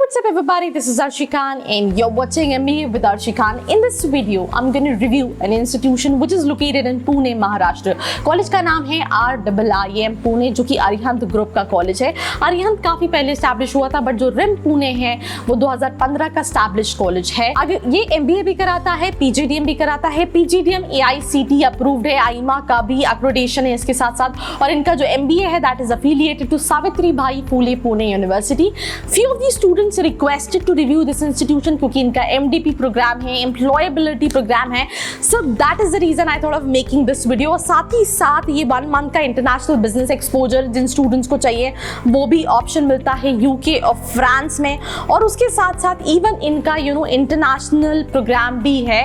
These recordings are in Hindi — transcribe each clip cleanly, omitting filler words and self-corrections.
What's up everybody, this is Arshi Khan and you're watching MBA with Arshi Khan. In this video, I'm going to review an institution which is located in Pune, Maharashtra. College का नाम है RIIM पुणे, जो कि अरिहंत ग्रुप का कॉलेज है. अरिहंत काफ़ी पहले स्टैब्लिश हुआ था, बट जो रिम पुणे है वो 2015 का स्टैब्लिश कॉलेज है. अगर ये MBA भी कराता है, PGDM भी कराता है. PGDM AICTE अप्रूव्ड है, आईमा का भी एक्रेडिटेशन है इसके साथ साथ. और इनका जो MBA है that is affiliated to Savitri Bai Phule Pune university. Few of the students requested to review this institution क्योंकि इनका MDP प्रोग्राम है, एम्प्लॉयबिलिटी प्रोग्राम है. So that is the reason I thought of making this video. साथ ही साथ ये 1 मंथ का इंटरनेशनल बिजनेस एक्सपोजर जिन स्टूडेंट्स को चाहिए वो भी ऑप्शन मिलता है UK और फ्रांस में. और उसके साथ साथ इवन इनका इंटरनेशनल प्रोग्राम भी है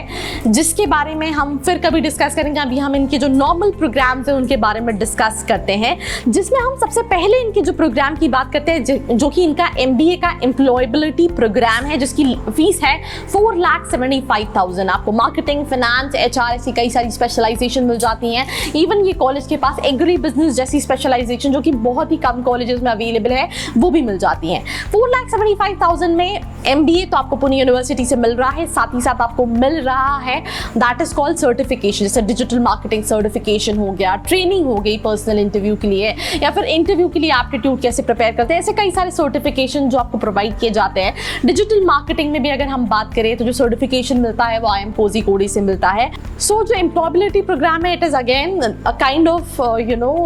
जिसके बारे में हम फिर कभी डिस्कस करेंगे. अभी हम इनके जो नॉर्मल प्रोग्राम्स हैं उनके बारे में डिस्कस करते हैं, जिसमें हम सबसे पहले इनके जो प्रोग्राम की बात करते हैं जो कि इनका MBA का एम्प्लॉयबिलिटी प्रोग्राम है, जिसकी फीस है 4,75,000. आपको मार्केटिंग, फाइनेंस, HR ऐसी कई सारी स्पेशलाइजेशन मिल जाती हैं. इवन ये कॉलेज के पास एग्री बिजनेस जैसी स्पेशलाइजेशन जो कि बहुत ही कम कॉलेजेस में अवेलेबल है वो भी मिल जाती हैं. 4,75,000 में MBA तो आपको पुणे यूनिवर्सिटी से मिल रहा है. साथ ही साथ आपको मिल रहा है दैट इज कॉल्ड सर्टिफिकेशन, जैसे डिजिटल मार्केटिंग सर्टिफिकेशन हो गया, ट्रेनिंग हो गई पर्सनल इंटरव्यू के लिए, या फिर इंटरव्यू के लिए एप्टीट्यूड कैसे प्रिपेयर करते हैं. ऐसे कई सारे सर्टिफिकेशन जो आपको प्रोवाइड किए जाते हैं. डिजिटल मार्केटिंग में भी अगर हम बात करें तो जो सर्टिफिकेशन मिलता है वो IIM कोझिकोड से मिलता है. सो जो एम्प्लॉयबिलिटी प्रोग्राम है it is again a kind of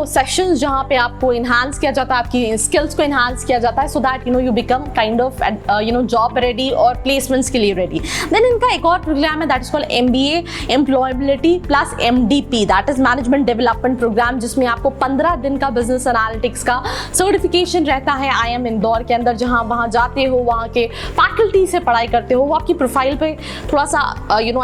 sessions जहां पे आपको इनहांस किया जाता है, आपकी स्किल्स को इनहांस किया जाता है, so that you become kind of job ready और प्लेसमेंट्स के लिए रेडी. देन इनका एक और प्रोग्राम है that is called MBA employability plus MDP, that is management development programme, जिसमें आपको 15 दिन का बिजनेस एनालिटिक्स का सर्टिफिकेशन रहता है IIM इंदौर के अंदर. जहां वहां जाते हो, वहां के फैकल्टी से पढ़ाई करते हो, वो आपकी प्रोफाइल पे थोड़ा सा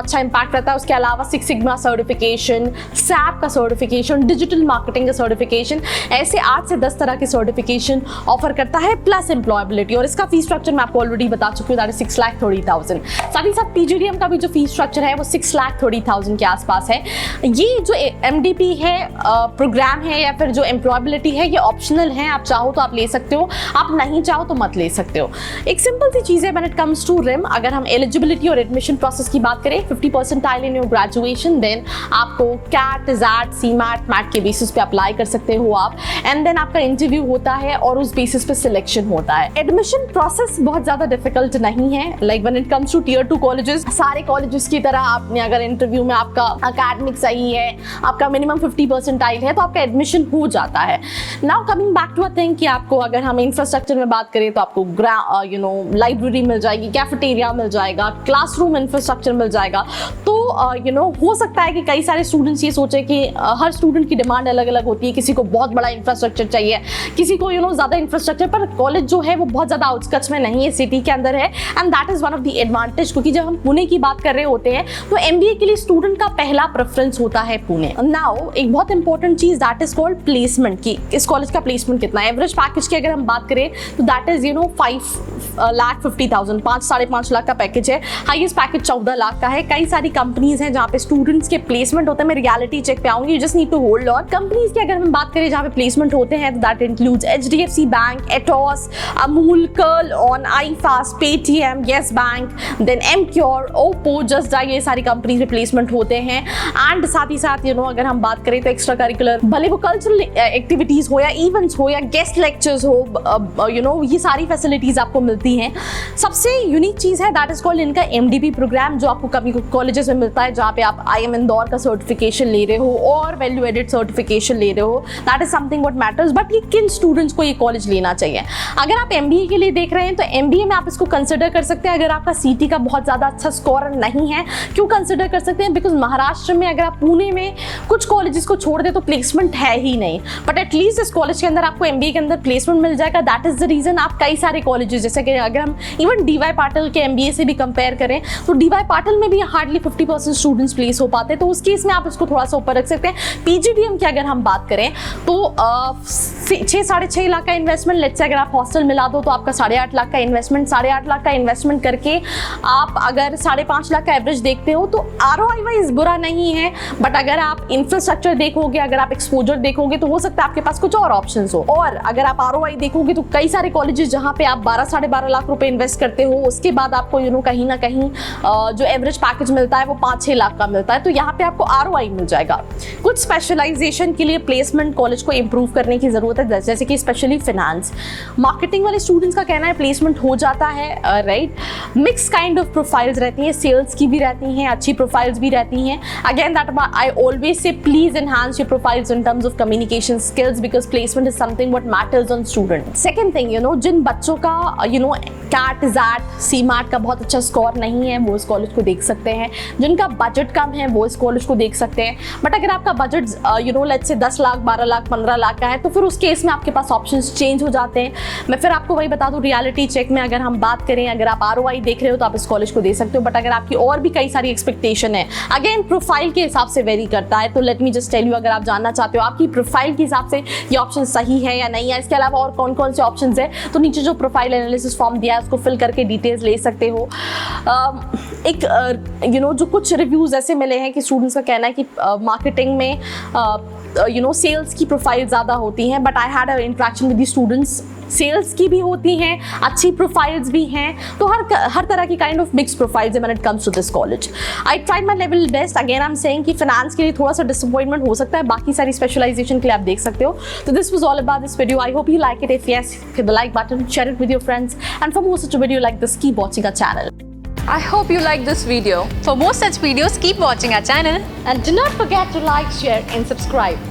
अच्छा इंपैक्ट रहता है. उसके अलावा 6 सिग्मा सर्टिफिकेशन, SAP का सर्टिफिकेशन, डिजिटल मार्केटिंग का सर्टिफिकेशन, ऐसे 8 से 10 तरह के सर्टिफिकेशन ऑफर करता है प्लस एम्प्लॉयबिलिटी. और इसका फीस स्ट्रक्चर मैं आपको ऑलरेडी बता चुकी हूँ, दैट इज 6,30,000. साथ ही साथ PGDM का भी जो फीस स्ट्रक्चर है वो 6,30,000 के आसपास है. ये जो MDP है प्रोग्राम है या फिर जो एम्प्लॉयबिलिटी है ये ऑप्शनल है. आप चाहो तो आप ले सकते हो, आप नहीं चाहो तो मत ले सकते हो. एक सिंपल सी चीज है when it comes to rim. अगर हम एलिजिबिलिटी और एडमिशन प्रोसेस की बात करें, 50 percentile in your graduation, then आपको CAT, ZAT, CMAT, MAT के बेसिस पे अप्लाई कर सकते हो आप. एंड देन आपका इंटरव्यू होता है और उस बेसिस पे सिलेक्शन होता है. एडमिशन प्रोसेस बहुत ज्यादा डिफिकल्ट नहीं है. Like when it comes to tier 2 colleges, सारे कॉलेजेस की तरह आपने अगर इंटरव्यू में आपका अकेडमिक सही है, आपका मिनिमम 50 परसेंटाइल है, तो आपका एडमिशन हो जाता है. Now coming back to a thing कि आपको अगर हम इंफ्रास्ट्रक्चर में बात करें तो आपको लाइब्रेरी मिल जाएगी, कैफेटेरिया मिल जाएगा, क्लासरूम इंफ्रास्ट्रक्चर मिल जाएगा. तो हो सकता है कि कई सारे स्टूडेंट्स ये सोचे कि हर स्टूडेंट की डिमांड अलग अलग होती है. किसी को बहुत बड़ा इंफ्रास्ट्रक्चर चाहिए, किसी को ज़्यादा इंफ्रास्ट्रक्चर, पर कॉलेज जो है वो बहुत ज़्यादा आउटस्कट्स में नहीं है, सिटी के अंदर है. And that is one of the advantage, क्योंकि जब हम पुणे की बात कर रहे होते हैं तो MBA के लिए स्टूडेंट का पहला प्रेफरेंस होता है पुणे. नाउ एक बहुत important cheese that is called placement, की इस कॉलेज का प्लेसमेंट कितना है. एवरेज पैकेज की अगर हम बात करें तो दैट इज 5,50,000, 5-5.5 लाख का पैकेज है. हाईएस्ट पैकेज 14 लाख का है. कई सारी कंपनीज हैं जहाँ पे स्टूडेंट्स के प्लेसमेंट होते हैं. मैं रियलिटी चेक पे आऊंगी, you just need to hold on. Companies की अगर हम बात करें जहाँ पे प्लेसमेंट होते हैं तो that includes HDFC bank, Atos, Amul, Kurlon, iFast, Paytm, yes bank, then Emcure, Oppo, Just Dial, ये सारी कंपनीज में प्लेसमेंट होते हैं. एंड साथ ही साथ अगर हम बात करें तो एक्स्ट्रा करिकुलर, भले वो कल्चरल एक्टिविटीज हो या इवेंट्स हो या गेस्ट लेक्चर्स हो, ये सारी फैसिलिटीज आपको मिलती हैं. सबसे यूनिक चीज है दैट इज कॉल्ड इनका MDP प्रोग्राम, जो आपको कभी कॉलेजेस में मिलता है जहाँ पे आप IIM इंदौर का सर्टिफिकेशन ले रहे हो और वैल्यू एडेड सर्टिफिकेशन ले रहे हो. That is something what matters. But ये किन स्टूडेंट्स को ये कॉलेज लेना चाहिए? अगर आप MBA के लिए देख रहे हैं तो MBA में आप इसको कंसिडर कर सकते हैं. अगर आपका CT का बहुत ज्यादा अच्छा स्कोर नहीं है, क्यों कंसिडर कर सकते हैं? बिकॉज महाराष्ट्र में अगर आप पुणे में कुछ कॉलेजेस को छोड़ दे तो प्लेसमेंट है ही नहीं, बट एटलीस्ट इस कॉलेज के अंदर आपको MBA के अंदर प्लेसमेंट मिल जाएगा. दैट इज द रीजन आप कई सारे कॉलेजेस, जैसे कि अगर हम इवन DY पाटिल के MBA से भी कंपेयर करें तो DY पाटिल में भी हार्डली 50 50% स्टूडेंट्स प्लेस हो पाते हैं, तो उस केस में आप इसको थोड़ा सा ऊपर रख सकते हैं। पीजीडीएम की अगर हम बात करें तो 6-6.5 लाख का इन्वेस्टमेंट, लेट्स से अगर आप हॉस्टल मिला दो तो आपका 8.5 लाख का इन्वेस्टमेंट, 8.5 लाख का इन्वेस्टमेंट करके आप अगर 5.5 लाख का एवरेज देखते हो तो आरओआई वाइज बुरा नहीं है। बट अगर आप इंफ्रास्ट्रक्चर देखोगे, अगर आप एक्सपोजर देखोगे तो हो सकता है आपके पास कुछ और ऑप्शंस हो। और अगर आप आरओआई देखोगे तो कई सारे कॉलेजेस जहां पे आप 12-12.5 लाख रुपए इन्वेस्ट करते हो, उसके बाद आपको कहीं ना कहीं जो एवरेज पैकेज मिलता है वो 5-6 लाख का मिलता है, तो यहाँ पे आपको आरओआई मिल जाएगा। कुछ स्पेशलाइजेशन के लिए प्लेसमेंट कॉलेज को इंप्रूव करने की जरूरत है, जैसे कि स्पेशली फाइनेंस। मार्केटिंग वाले स्टूडेंट्स का कहना है प्लेसमेंट हो जाता है, right. Mix kind of profiles रहती हैं, सेल्स की भी रहती हैं, अच्छी प्रोफाइल्स भी रहती हैं। Again that I always say please enhance your profiles in terms of communication skills, because placement is something what matters on student. Second thing, जिन बच्चों का कैट, जैट, सीमैट का बहुत अच्छा स्कोर नहीं है वो इस कॉलेज को देख सकते हैं। जिनका बजट कम है वो इस कॉलेज को देख सकते हैं। बट अगर आपका budget let's say 10 lakh, 12 lakh, 15 lakh का है तो फिर उस केस में आपके पास ऑप्शंस चेंज हो जाते हैं। मैं फिर आपको वही बता दूं, रियलिटी चेक में अगर हम बात करें, अगर आप आरओआई देख रहे हो तो आप इस कॉलेज को दे सकते हो। बट अगर आपकी और भी कई सारी एक्सपेक्टेशन है, अगेन प्रोफाइल के हिसाब से वेरी करता है, तो let me just tell you, अगर आप जानना चाहते हो आपकी प्रोफाइल के हिसाब से ये ऑप्शन सही है या नहीं है, इसके अलावा और कौन कौन से ऑप्शंस है, तो नीचे जो प्रोफाइल एनालिसिस फॉर्म दिया है उसको फिल करके डिटेल्स ले सकते हो। जो कुछ रिव्यूज ऐसे मिले हैं कि स्टूडेंट्स का कहना है कि मार्केटिंग में सेल्स की प्रोफाइल ज़्यादा होती हैं, but I had a interaction with the students, sales की भी होती हैं, अच्छी प्रोफाइल्स भी हैं, तो हर तरह की काइंड ऑफ मिक्स प्रोफाइल्स है when it comes to this college. I tried my level best. Again I am saying कि फाइनेंस के लिए थोड़ा सा डिसअपॉइंटमेंट हो सकता है, बाकी सारी स्पेशलाइजेशन के लिए आप देख सकते हो। तो this was all about this video. I hope you like it. If yes, hit the like button, share it with your friends, and for more such a video like this, keep watching our channel. I hope you like this video. For more such videos, keep watching our channel. And do not forget to like, share, and subscribe.